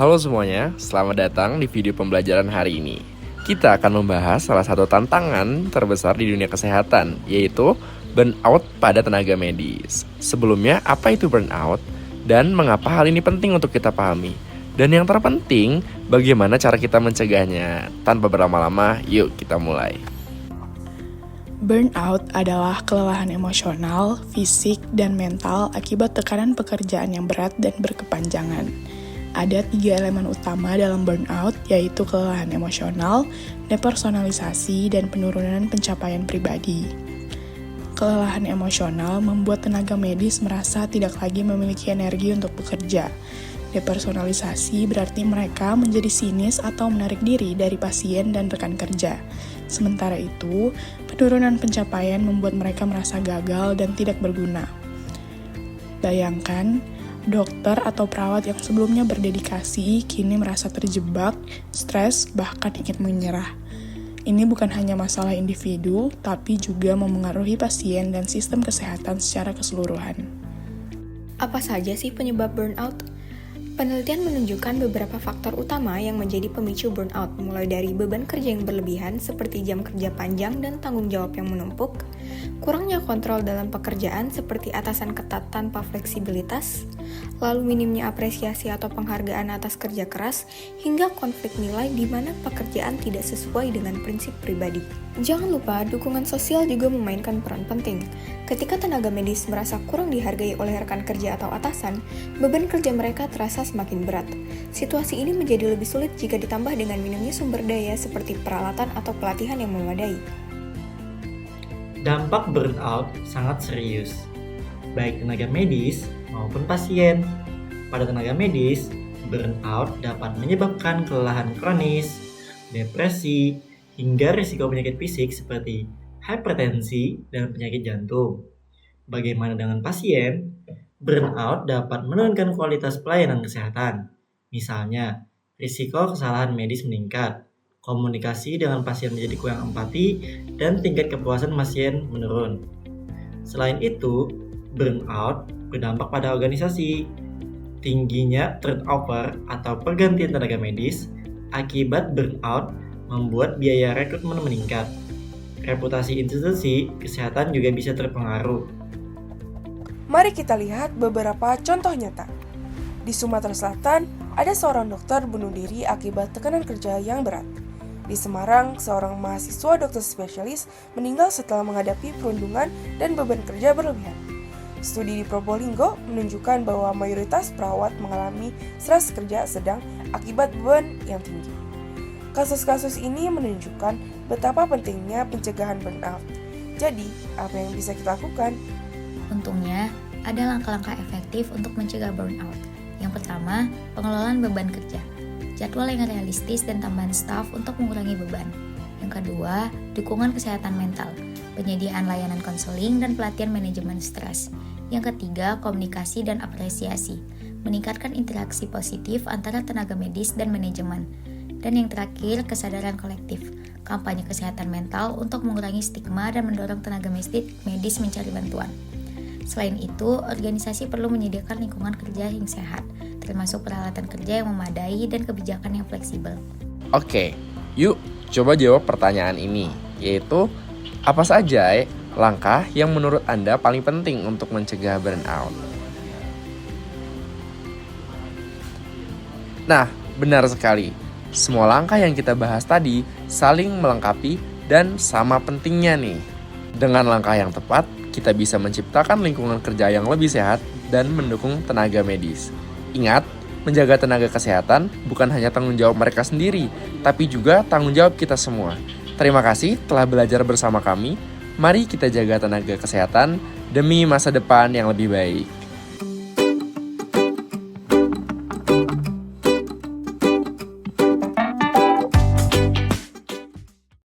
Halo semuanya, selamat datang di video pembelajaran hari ini. Kita akan membahas salah satu tantangan terbesar di dunia kesehatan, yaitu burnout pada tenaga medis. Sebelumnya, apa itu burnout? Dan mengapa hal ini penting untuk kita pahami? Dan yang terpenting, bagaimana cara kita mencegahnya? Tanpa berlama-lama, yuk kita mulai. Burnout adalah kelelahan emosional, fisik, dan mental akibat tekanan pekerjaan yang berat dan berkepanjangan. Ada 3 elemen utama dalam burnout, yaitu kelelahan emosional, depersonalisasi, dan penurunan pencapaian pribadi. Kelelahan emosional membuat tenaga medis merasa tidak lagi memiliki energi untuk bekerja. Depersonalisasi berarti mereka menjadi sinis atau menarik diri dari pasien dan rekan kerja. Sementara itu, penurunan pencapaian membuat mereka merasa gagal dan tidak berguna. Bayangkan, dokter atau perawat yang sebelumnya berdedikasi kini merasa terjebak, stres, bahkan ingin menyerah. Ini bukan hanya masalah individu, tapi juga memengaruhi pasien dan sistem kesehatan secara keseluruhan. Apa saja sih penyebab burnout? Penelitian menunjukkan beberapa faktor utama yang menjadi pemicu burnout, mulai dari beban kerja yang berlebihan seperti jam kerja panjang dan tanggung jawab yang menumpuk, kurangnya kontrol dalam pekerjaan seperti atasan ketat tanpa fleksibilitas, lalu minimnya apresiasi atau penghargaan atas kerja keras, hingga konflik nilai di mana pekerjaan tidak sesuai dengan prinsip pribadi. Jangan lupa, dukungan sosial juga memainkan peran penting. Ketika tenaga medis merasa kurang dihargai oleh rekan kerja atau atasan, beban kerja mereka terasa semakin berat. Situasi ini menjadi lebih sulit jika ditambah dengan minimnya sumber daya seperti peralatan atau pelatihan yang memadai. Dampak burnout sangat serius, baik tenaga medis maupun pasien. Pada tenaga medis, burnout dapat menyebabkan kelelahan kronis, depresi, hingga risiko penyakit fisik seperti hipertensi dan penyakit jantung. Bagaimana dengan pasien? Burnout dapat menurunkan kualitas pelayanan kesehatan. Misalnya, risiko kesalahan medis meningkat, komunikasi dengan pasien menjadi kurang empati, dan tingkat kepuasan pasien menurun. Selain itu, burnout berdampak pada organisasi. Tingginya turnover atau pergantian tenaga medis akibat burnout membuat biaya rekrutmen meningkat. Reputasi institusi kesehatan juga bisa terpengaruh. Mari kita lihat beberapa contoh nyata. Di Sumatera Selatan, ada seorang dokter bunuh diri akibat tekanan kerja yang berat. Di Semarang, seorang mahasiswa dokter spesialis meninggal setelah menghadapi perundungan dan beban kerja berlebihan. Studi di Probolinggo menunjukkan bahwa mayoritas perawat mengalami stres kerja sedang akibat beban yang tinggi. Kasus-kasus ini menunjukkan betapa pentingnya pencegahan burnout. Jadi, apa yang bisa kita lakukan? Untungnya, ada langkah-langkah efektif untuk mencegah burnout. Yang pertama, pengelolaan beban kerja. Jadwal yang realistis dan tambahan staf untuk mengurangi beban. Yang kedua, dukungan kesehatan mental, penyediaan layanan konseling dan pelatihan manajemen stres. Yang ketiga, komunikasi dan apresiasi, meningkatkan interaksi positif antara tenaga medis dan manajemen. Dan yang terakhir, kesadaran kolektif, kampanye kesehatan mental untuk mengurangi stigma dan mendorong tenaga medis mencari bantuan. Selain itu, organisasi perlu menyediakan lingkungan kerja yang sehat, termasuk peralatan kerja yang memadai dan kebijakan yang fleksibel. Oke, yuk coba jawab pertanyaan ini, yaitu apa saja langkah yang menurut Anda paling penting untuk mencegah burnout? Nah, benar sekali. Semua langkah yang kita bahas tadi saling melengkapi dan sama pentingnya nih. Dengan langkah yang tepat, kita bisa menciptakan lingkungan kerja yang lebih sehat dan mendukung tenaga medis. Ingat, menjaga tenaga kesehatan bukan hanya tanggung jawab mereka sendiri, tapi juga tanggung jawab kita semua. Terima kasih telah belajar bersama kami. Mari kita jaga tenaga kesehatan demi masa depan yang lebih baik.